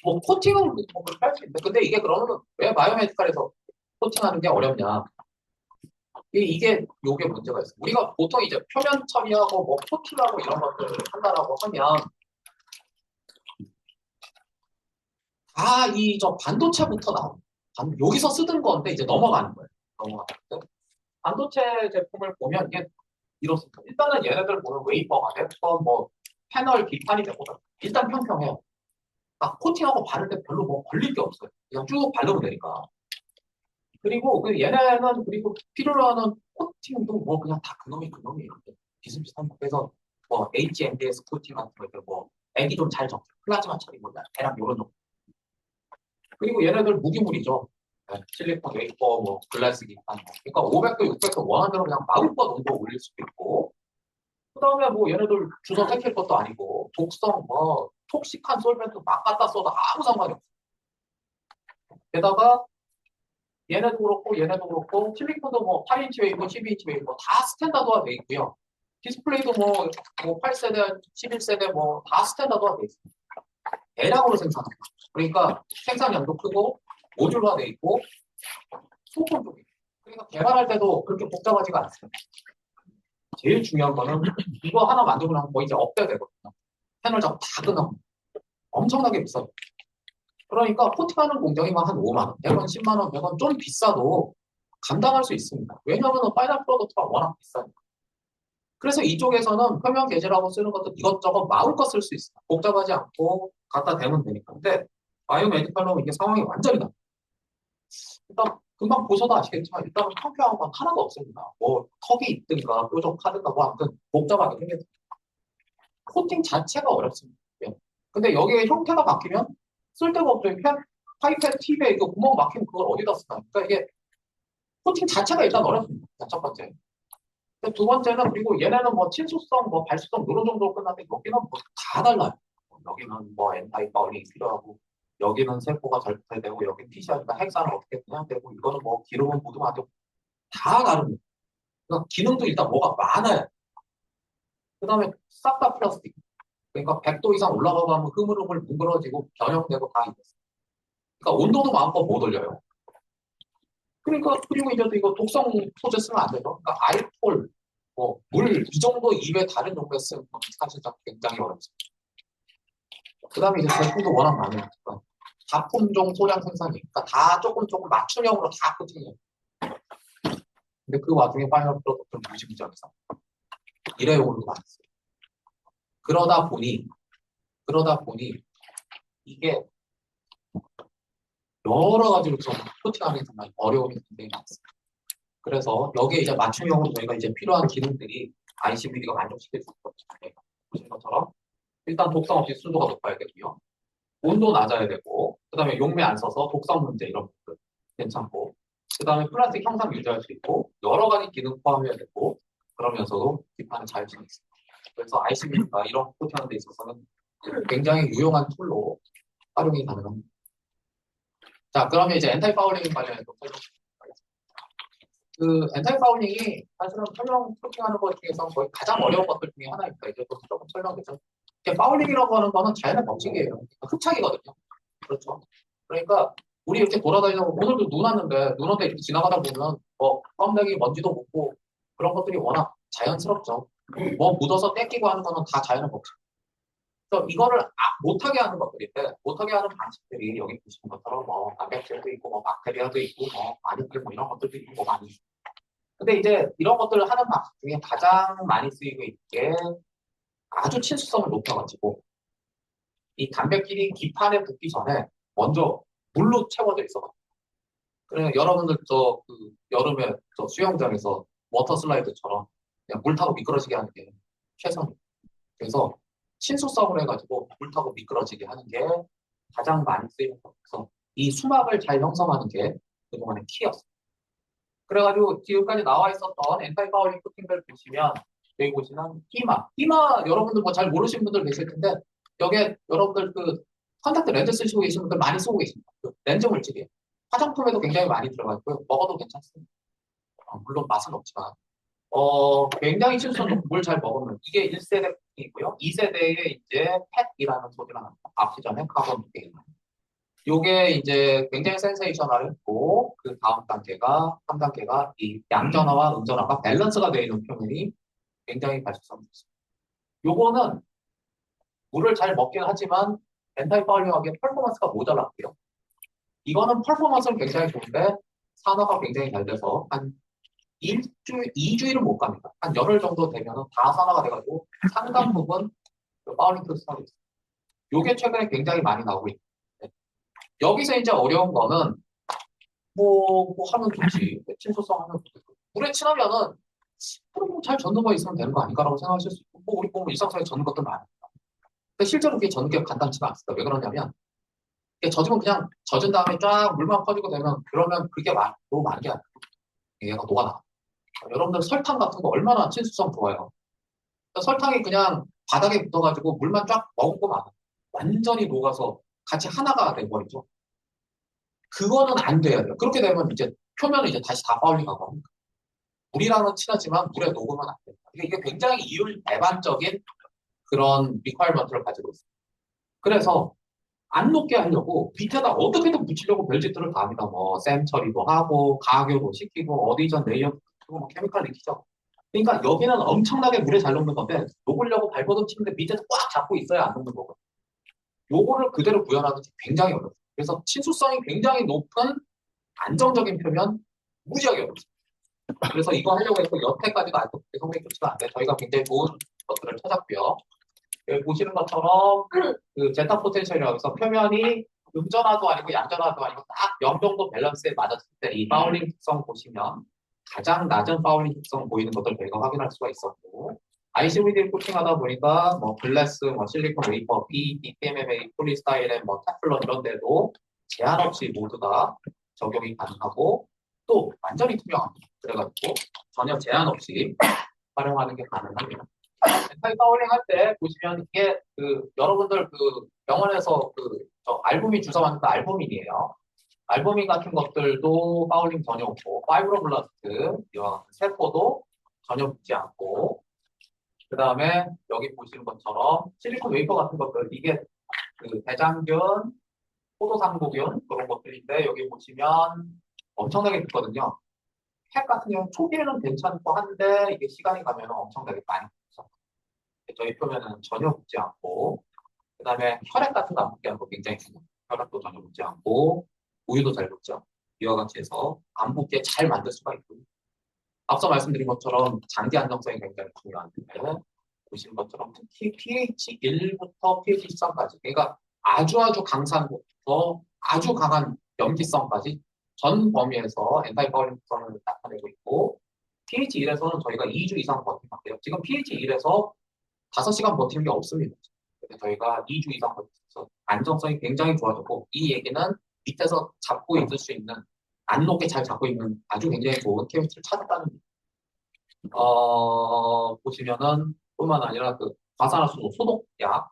S2: 뭐 코팅은 뭐 그렇게 할 수 있는데 근데 이게 그러면 왜 바이오메디칼에서 코팅하는 게 어렵냐? 이게 요게 문제가 있어요. 우리가 보통 이제 표면 처리하고 뭐 코팅하고 이런 것들을 한다라고 하면 다 이 저 반도체부터 나오고 여기서 쓰던 건데 이제 넘어가는 거예요. 넘어가는데 반도체 제품을 보면 이게 이렇습니다. 일단은 얘네들 보면 웨이퍼가 됐건 뭐 패널 기판이 되거든. 일단 평평해요. 코팅하고 바를 때 별로 뭐 걸릴 게 없어요. 그냥 쭉 바르면 되니까. 그리고 그 얘네는 그리고 필요로 하는 코팅도 뭐 그냥 다 그놈이에요. 비슷비슷한 거. 그래서 뭐 HMDS 코팅 같은 거, 뭐 액이 좀 잘 적혀. 플라즈마 처리 뭐 대략 요런 정 그리고 얘네들 무기물이죠. 네, 실리콘 웨이퍼, 뭐 글라스 기판. 그러니까 500도, 600도 원하는 대로 그냥 마음껏 온도 올릴 수도 있고. 그다음에 뭐 얘네들 주소 택킬 것도 아니고 독성 뭐 톡식한 솔벤트 막 갖다 써도 아무 상관이 없어. 게다가 얘네도 그렇고 얘네도 그렇고 실리콘도 뭐 8인치 웨이브, 12인치 웨이브 다 스탠다드화 돼 있고요. 디스플레이도 뭐 8세대, 11세대 뭐 다 스탠다드화 돼 있습니다. 대량으로 생산합니다. 그러니까 생산량도 크고 모듈화 돼 있고 소품도 있고 그러니까 개발할 때도 그렇게 복잡하지가 않습니다. 제일 중요한 거는 이거 하나 만들고 나면 거의 이제 업돼야 되거든요. 패널 작업 다 끝나고 엄청나게 비싸요. 그러니까 코팅하는 공정이 한 5만 원, 100원, 10만 원, 100원 좀 비싸도 감당할 수 있습니다. 왜냐하면 파이널 프로덕트가 워낙 비싸니까. 그래서 이쪽에서는 표면 계절하고 쓰는 것도 이것저것 마음껏 쓸 수 있어요. 복잡하지 않고 갖다 대면 되니까. 근데 바이오메디컬로 이게 상황이 완전히 다르다. 일단 금방 보셔도 아시겠지만 일단은 평평한 건 하나도 없습니다. 뭐 턱이 있든가 뾰족하든가 뭐 아무튼 복잡하게 생겼어요. 코팅 자체가 어렵습니다. 예. 근데 여기에 형태가 바뀌면 쓸데가 없어요. 그냥 파이프에 팁에 이거 구멍 막히면 그걸 어디다 쓰나. 그러니까 이게 코팅 자체가 일단 어렵습니다. 첫 번째. 두 번째는 그리고 얘네는 뭐 친수성, 뭐 발수성 이런 정도로 끝나는데 여기는 뭐 다 달라요. 여기는 뭐 엔타이 파울링이 필요하고 여기는 세포가 절대되고 여기 PCR이니까 핵산을 어떻게 그냥 되고 이거는 뭐 기름은 묻으면 안 되고 다 다릅니다. 그러니까 기능도 일단 뭐가 많아요. 그 다음에 싹 다 플라스틱. 그러니까 100도 이상 올라가면 흐물흐물 뭉그러지고 변형되고 다 있어요. 그러니까 온도도 마음껏 못 올려요. 그러니까 그리고 이제 또 이거 독성 소재 쓰면 안 되죠. 그러니까 알코올, 뭐 물 이 정도 입에 다른 종류에 쓰면 사실 굉장히 어렵습니다. 그 다음에 이제 제품도 워낙 많으니까 다품종 소량 생산이 그러니까 다 조금 맞춤형으로 다 코팅해요. 근데 그 와중에 파이널 프로덕트는 무시무시하면서 일회용으로도 많이 써요. 그러다 보니 이게 여러 가지로 좀 코팅하는 게 정말 어려움이 굉장히 많습니다. 그래서 여기에 이제 맞춤형으로 저희가 이제 필요한 기능들이 ICBD가 만족시킬 수 있거든요. 보신 것처럼 일단 독성 없이 순도가 높아야 되고요. 온도 낮아야 되고, 그 다음에 용매 안 써서 독성 문제 이런 것들 괜찮고, 그 다음에 플라스틱 형상 유지할 수 있고, 여러 가지 기능 포함해야 되고, 그러면서도 기판을 잘 지낼 수 있습니다. 그래서 ICB가 이런 코팅하는 데 있어서는 굉장히 유용한 툴로 활용이 가능합니다. 자, 그러면 이제 엔타이 파울링 관련해서 설명드리겠습니다. 그 엔타이 파울링이 사실은 설명 코팅하는 것 중에서 거의 가장 어려운 것들 중에 하나입니다. 이제 또 조금 설명되죠. 이게 파울링이라고 하는 거는 자연의 법칙이에요. 그러니까 흡착이거든요. 그렇죠. 그러니까 우리 이렇게 돌아다니다가 오늘도 눈 왔는데 눈 오는데 이렇게 지나가다 보면 뭐 껌데기 먼지도 묻고 그런 것들이 워낙 자연스럽죠. 뭐 묻어서 떼끼고 하는 거는 다 자연의 법칙. 그래서 이거를 못하게 하는 것들인데 못하게 하는 방식들이 여기 보시는 것처럼 뭐 단백질도 있고 뭐 박테리아도 있고 뭐 아니들 뭐 이런 것들도 있고 많이. 근데 이제 이런 것들을 하는 방식 중에 가장 많이 쓰이고 있는 게 아주 친수성을 높여가지고 이 단백질이 기판에 붙기 전에 먼저 물로 채워져 있어. 그래 여러분들 그 여름에 수영장에서 워터 슬라이드처럼 그냥 물 타고 미끄러지게 하는 게 최선이에요. 그래서 친수성을 해가지고 물 타고 미끄러지게 하는 게 가장 많이 쓰이는 거. 그래서 이 수막을 잘 형성하는 게 그동안의 키였어요. 그래가지고 지금까지 나와 있었던 엔타이 파울링 코팅들 보시면 여기 보시면 히마 여러분들 뭐 잘 모르시는 분들 계실 텐데 여기에 여러분들 그 컨택트 렌즈 쓰시고 계신 분들 많이 쓰고 계십니다. 그 렌즈 물질이에요. 화장품에도 굉장히 많이 들어가 있고요. 먹어도 괜찮습니다. 물론 맛은 없지만 굉장히 친수성 좋고 물 잘 먹으면 이게 1세대 이고요. 2세대에 이제 펫이라는 소리가 납니다. 앞전에 카본 두개 요게 이제 굉장히 센세이셔널했고 그 다음 단계가 3단계가 이 양전화와 음전화가 밸런스가 되어 있는 표면이 굉장히 발전성이 있습니다. 요거는 물을 잘 먹긴 하지만 엔타이 파울링하기에 퍼포먼스가 모자랐고요. 이거는 퍼포먼스는 굉장히 좋은데 산화가 굉장히 잘 돼서 한 일주일, 2주일은 못 갑니다. 한 열흘 정도 되면 다 산화가 돼가지고 상당 부분 그 파울링 크리스탈이 있어요. 요게 최근에 굉장히 많이 나오고 있는데 여기서 이제 어려운 거는 뭐 하면 좋지. 친소성 하면 좋겠고. 물에 친하면은 잘 젓는 거 있으면 되는 거 아닌가라고 생각하실 수 있고, 뭐 우리 보면 일상생활에 젓는 것들 많아요. 근데 실제로 그게 젓는 게 간단치가 않습니다. 왜 그러냐면, 이게 젖으면 그냥 젖은 다음에 쫙 물만 퍼지고 되면, 그러면 그게 너무 많은 게 아니에요. 얘가 녹아나. 여러분들 설탕 같은 거 얼마나 친수성 좋아요. 그러니까 설탕이 그냥 바닥에 붙어가지고 물만 쫙 머금고 많아. 완전히 녹아서 같이 하나가 돼버리죠. 그거는 안 돼야 돼요. 그렇게 되면 이제 표면은 이제 다시 다 파울링하고 합니다. 물이랑은 친하지만 물에 녹으면 안 됩니다. 이게 굉장히 이율 배반적인 그런 리ኳ이먼트를 가지고 있어요. 그래서 안 녹게 하려고 밑에다 어떻게든 붙이려고 별짓들을 다 합니다. 뭐 샘 처리도 하고 가교도 시키고 어디전 레이어 시키고 뭐 케미칼 리키죠. 그러니까 여기는 엄청나게 물에 잘 녹는 건데 녹으려고 발버둥 치는데 밑에서 꽉 잡고 있어야 안 녹는 거거든요. 요거를 그대로 구현하는 게 굉장히 어렵습니다. 그래서 친수성이 굉장히 높은 안정적인 표면 무지하게 어렵습니다. 그래서 이거 하려고 해서 여태까지도 아직 성적이 좋지가 않은데 저희가 굉장히 좋은 것들을 찾았고요. 여기 보시는 것처럼 그 제타 포텐셜이라고 해서 표면이 음전화도 아니고 양전화도 아니고 딱 0 정도 밸런스에 맞았을 때 이 파울링 특성 보시면 가장 낮은 파울링 특성 보이는 것들 저희가 확인할 수가 있었고 ICVD 코팅하다 보니까 뭐 글래스, 뭐 실리콘 웨이퍼, PET, PMMA, 폴리스타이렌, 뭐 테플론 이런 데도 제한 없이 모두 다 적용이 가능하고 또 완전히 투명합니다. 그래가지고 전혀 제한 없이 활용하는 게 가능합니다. 멘탈 파울링 할 때 보시면 이게 그 여러분들 그 병원에서 저 알부민 주사 맞는 그 알부민이에요. 알부민 같은 것들도 파울링 전혀 없고 파이브로블라스트 이와 같은 세포도 전혀 붙지 않고 그 다음에 여기 보시는 것처럼 실리콘 웨이퍼 같은 것들 이게 그 대장균, 포도상구균 그런 것들인데 여기 보시면 엄청나게 붙거든요. 핵 같은 경우는 초기에는 괜찮고 한데 이게 시간이 가면 엄청나게 많이 붙죠. 저희 표면은 전혀 붙지 않고 그다음에 혈액 같은 거 안 붙게 하는 거 굉장히 중요해요. 혈액도 전혀 붙지 않고 우유도 잘 붙죠. 이와 같이 해서 안 붙게 잘 만들 수가 있고요. 앞서 말씀드린 것처럼 장기 안정성이 굉장히 중요한데 보시는 것처럼 특히 pH 1부터 pH 13까지 그러니까 아주 강산 부터 아주 강한 염기성까지 전 범위에서 엔타이 파울링 특성을 나타내고 있고 pH 1에서는 저희가 2주 이상 버티면 돼요. 지금 pH 1에서 5시간 버티는 게 없습니다. 근데 저희가 2주 이상 버텨서 안정성이 굉장히 좋아졌고 이 얘기는 밑에서 잡고 있을 수 있는 안 녹게 잘 잡고 있는 아주 굉장히 좋은 케미스트를 찾았다는 보시면은 뿐만 아니라 그 과산화수소 소독약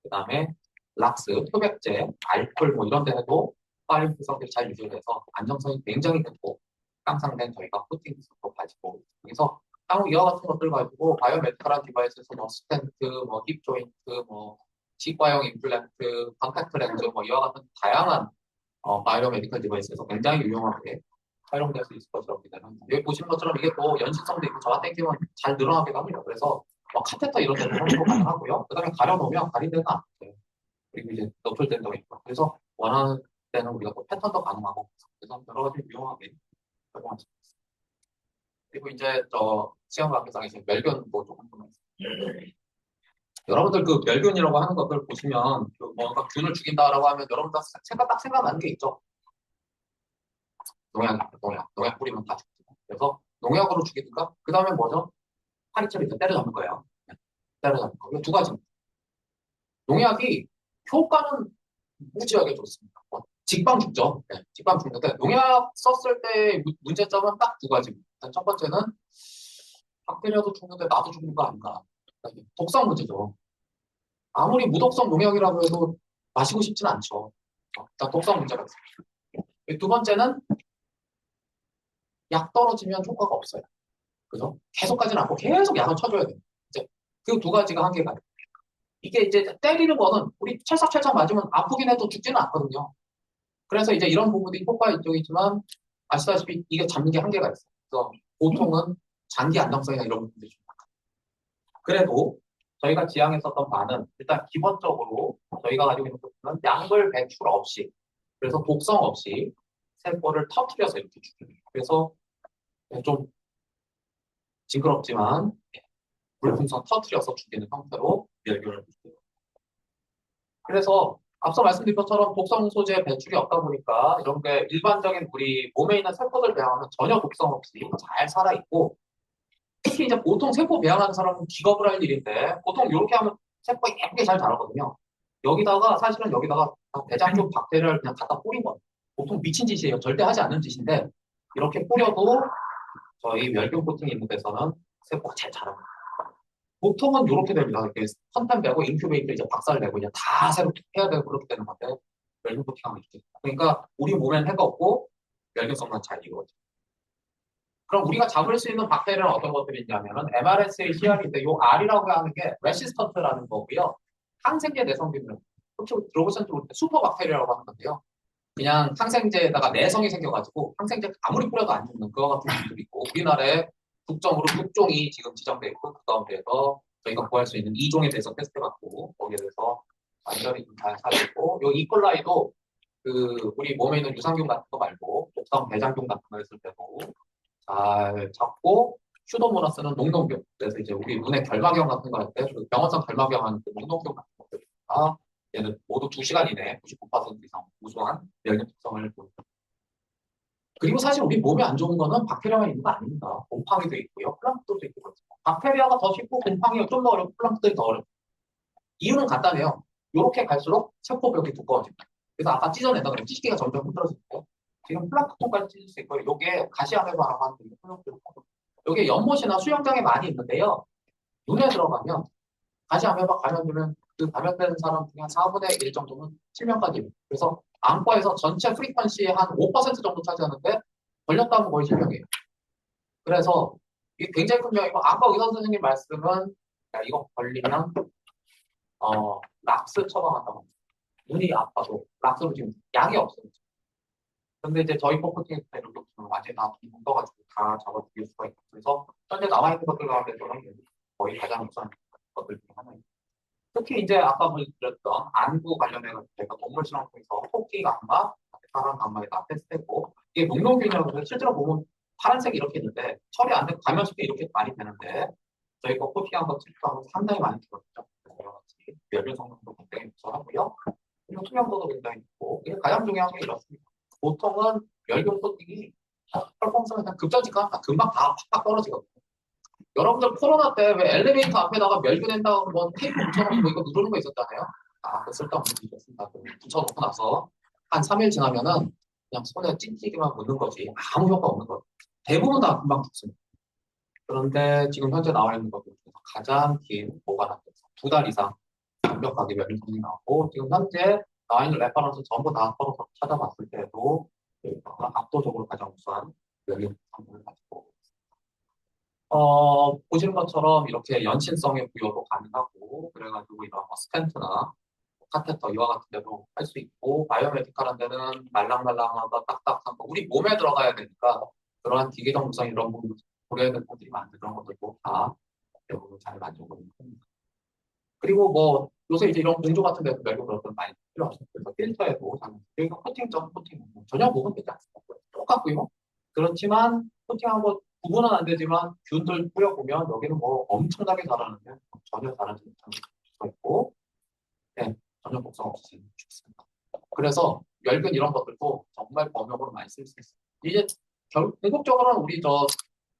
S2: 그다음에 락스, 표백제, 알콜 뭐 이런 데에도 파일링 구성들이 잘 유지돼서 안정성이 굉장히 좋고 향상된 저희가 코팅 기술도 가지고 그래서 향후 이와 같은 것들 가지고 바이오메디컬한 디바이스에서 뭐 스텐트, 뭐 힙 조인트, 뭐 치과용 임플란트, 컨택트 렌즈 뭐 이와 같은 다양한 바이오메디컬 디바이스에서 굉장히 유용하게 활용될 수 있을 것이라고 기대합니다. 여기 보시는 것처럼 이게 또 연식성도 있고 저와 땡기면 잘 늘어나기도 합니다. 그래서 카테터 이런 데도 활용 가능하고요. 그다음에 가려놓으면 가린 데는 안 돼요. 그리고 이제 너플 된 데가 있고 그래서 원하는 때는 우리가 또 패턴도 가능하고 그래서 여러 가지 유용하게 활용할 수 있습니다. 그리고 이제 저 시험 관계상 이제 멸균도 조금 더 있습니다. 여러분들 그 멸균이라고 하는 것들 보시면 그 뭔가 균을 죽인다라고 하면 여러분들 딱 생각나는 게 있죠. 농약 뿌리면 다 죽지. 그래서 농약으로 죽이든가 그 다음에 뭐죠? 파리채를 이렇게 때려잡는 거예요. 때려잡는 거. 이거 두 가지입니다. 농약이 효과는 무지하게 좋습니다. 직방 죽죠. 네, 직방 죽는데 농약 썼을 때 문제점은 딱 두 가지입니다. 첫 번째는 박테리아도 죽는데 나도 죽는 거 아닌가. 독성 문제죠. 아무리 무독성 농약이라고 해도 마시고 싶지는 않죠. 일단 독성 문제가 있습니다. 두 번째는 약 떨어지면 효과가 없어요. 그죠? 계속 가지는 않고 계속 약을 쳐줘야 돼요. 이제 그 두 가지가 한계가 있어요. 이게 이제 때리는 거는 우리 찰싹찰싹 맞으면 아프긴 해도 죽지는 않거든요. 그래서 이제 이런 부분이 효과 이쪽이지만 아시다시피 이게 잡는 게 한계가 있어요. 그래서 보통은 장기 안정성이나 이런 부분들이 좀 약해요. 그래도 저희가 지향했었던 바는 일단 기본적으로 저희가 가지고 있는 부분은 약물 배출 없이 그래서 독성 없이 세포를 터트려서 이렇게 죽여요. 그래서 좀 징그럽지만 물풍선 터트려서 죽이는 형태로 멸균을 해주고요. 그래서 앞서 말씀드린 것처럼 독성 소재 배출이 없다 보니까 이런 게 일반적인 우리 몸에 있는 세포들 배양하면 전혀 독성 없이 잘 살아있고 특히 이제 보통 세포 배양하는 사람은 기겁을 할 일인데 보통 이렇게 하면 세포가 예쁘게 잘 자라거든요. 여기다가 사실은 여기다가 대장균 박테리아를 그냥 갖다 뿌린 거예요. 보통 미친 짓이에요. 절대 하지 않는 짓인데 이렇게 뿌려도 저희 멸균 코팅이 있는 데서는 세포가 잘 자랍니다. 보통은 이렇게 됩니다. 이렇게 선탄 되고 인큐베이터 이제 박살 내고 이제 다 새로 해야 되고 그렇게 되는 건데 멸균 코팅하면 이렇게. 그러니까 우리 몸에는 해가 없고 멸균성만 잘 이루어져. 그럼 우리가 잡을 수 있는 박테리아는 어떤 것들이 있냐면은 MRSA, CR인데 요 R이라고 하는 게 레시스턴트라는 거고요. 항생제 내성균을 혹시 들어보셨는지 모르겠는데 슈퍼박테리아라고 하는 건데요. 그냥 항생제에다가 내성이 생겨가지고 항생제 아무리 뿌려도 안 죽는 그와 같은 것들이 있고 우리나라에 국정으로 6종이 지금 지정돼 있고 그 가운데서 저희가 구할 수 있는 2종에 대해서 테스트해봤고 거기에 대해서 완전히 좀 잘 살아있고 요 이콜라이도 그 우리 몸에 있는 유산균 같은 거 말고 독성 대장균 같은 거 했을 때도 잘 잡고 슈도모나스는 녹농균 그래서 이제 우리 눈의 결막염 같은 거 할 때 병원성 결막염 하는 그 녹농균 같은 것들 얘는 모두 2시간 이내에 99% 이상 우수한 멸균 특성을 보입니다. 그리고 사실 우리 몸에 안 좋은 거는 박테리아만 있는 거 아닙니다. 곰팡이도 있고요. 플랑크톤도 있고 그렇습니다. 박테리아가 더 쉽고 곰팡이가 좀 더 어렵고 플랑크톤이 더 어렵고 이유는 간단해요. 이렇게 갈수록 세포벽이 두꺼워집니다. 그래서 아까 찢어낸다 그러면 찢기가 점점 힘들어지는데 지금 플랑크톤까지 찢을 수 있고 이게 가시아메바라고 하는 게 플랑크톤. 이게 연못이나 수영장에 많이 있는데요. 눈에 들어가면 가시아메바 감염되면 그 감염된 사람 중에 한 4분의 1 정도는 실명까지. 그래서 암과에서 전체 프리퀀시의 한 5% 정도 차지하는데 걸렸다면 거의 실명이에요. 그래서 이게 굉장히 큰 병이고 아까 의사 선생님 말씀은 야, 이거 걸리면 락스 처방한다고 합니다. 눈이 아파도 락스로 지금 약이 없어요. 근데 이제 저희 포커팅 이렇게 완전히 다 묶어가지고 다 잡아주길 수가 있고 그래서 현재 나와 있는 것들 가운데서는 거의 가장 우수한 것들 중에 하나입니다. 특히 이제 아까 보여드렸던 안구 관련해서 제가 동물 실험 통해서 토끼 감마, 사람 감마에 다 테스트했고 이게 녹농균이라고 해서 실제로 보면 파란색이 이렇게 있는데 처리 안 되고 감염시켜 이렇게 많이 되는데 저희가 코팅한 거 체크하면 상당히 많이 들었죠. 여러 가지 멸균 성능도 굉장히 우수하고요. 그리고 투명도도 굉장히 있고 이게 가장 중요한 게 이렇습니다. 보통은 멸균 코팅이 펄펑성이 그냥 급전직하 금방 다 팍팍 떨어지거든요. 여러분들 코로나 때 왜 엘리베이터 앞에다가 멸균한다고 뭐 테이프 붙여놓고 이거 누르는 거 있었잖아요. 그 쓸데없는 일이었습니다. 붙여놓고 나서 한 3일 지나면은 그냥 손에 찢기만 묻는 거지 아무 효과 없는 거예요. 대부분 다 금방 죽습니다. 그런데 지금 현재 나와 있는 것 중에서 가장 긴 보관하면서 2달 이상 완벽하게 멸균 성능이 나왔고 지금 현재 나와 있는 레퍼런스 전부 다 걸어서 찾아봤을 때도 압도적으로 가장 우수한 여기 정보를 가지고 보시는 것처럼 이렇게 연신성의 부여도 가능하고 그래가지고 이런 스텐트나 카테터 이와 같은 데도 할 수 있고 바이오메디컬한 데는 말랑말랑하고 딱딱한 거 우리 몸에 들어가야 되니까 그러한 기계적 구성 이런 부분 고려해야 될 부분들이 많은데 그런 것들도 다 대부분 잘 만족을 합니다. 그리고 뭐 요새 이제 이런 공조 같은 데도 멜로 그런 건 많이 필요하죠. 그래서 필터에도 여기가 코팅점 코팅 전혀 구분 되지 않습니다. 똑같고요. 그렇지만 코팅하고 구분은 안 되지만 균들 뿌려보면 여기는 뭐 엄청나게 잘하는데 전혀 다르지 못한 수가 있고 네, 전혀 복성 없이 좋습니다. 그래서 멸균 이런 것들도 정말 범용으로 많이 쓸 수 있어요. 이제 궁극적으로는 우리 저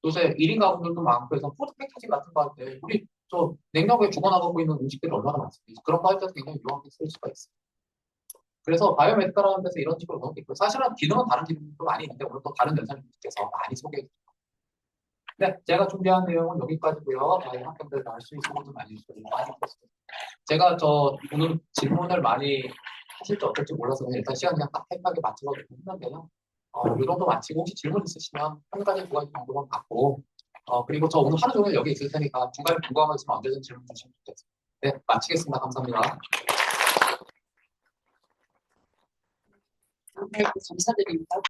S2: 요새 1인 가구들도 많고 해서 푸드 패키징 같은 거 할 때 우리 저 냉장고에 죽어나가고 있는 음식들이 얼마나 많습니까? 그런 거 할 때도 굉장히 유용하게 쓸 수가 있어요. 그래서 바이오메디컬하는 데서 이런 식으로 넣는 게 있고 사실은 기능은 다른 기능도 많이 있는데 오늘 또 다른 연사님께서 많이 소개해 주세요. 네, 제가 준비한 내용은 여기까지고요. 저희 학생들 할 수 있는 것도 많이 주시고 많이 했습니다. 제가 저 오늘 질문을 많이 하실지 어떨지 몰라서 그냥 일단 시간 그냥 딱 타이트하게 맞춰서 했는데요. 이 정도 마치고 혹시 질문 있으시면 한 가지 두 가지 정도만 받고 그리고 저 오늘 하루 종일 여기 있을 테니까 중간에 궁금한 거 있으면 언제든 질문 주시면 좋겠습니다. 네, 마치겠습니다. 감사합니다.
S1: 네, 감사드립니다.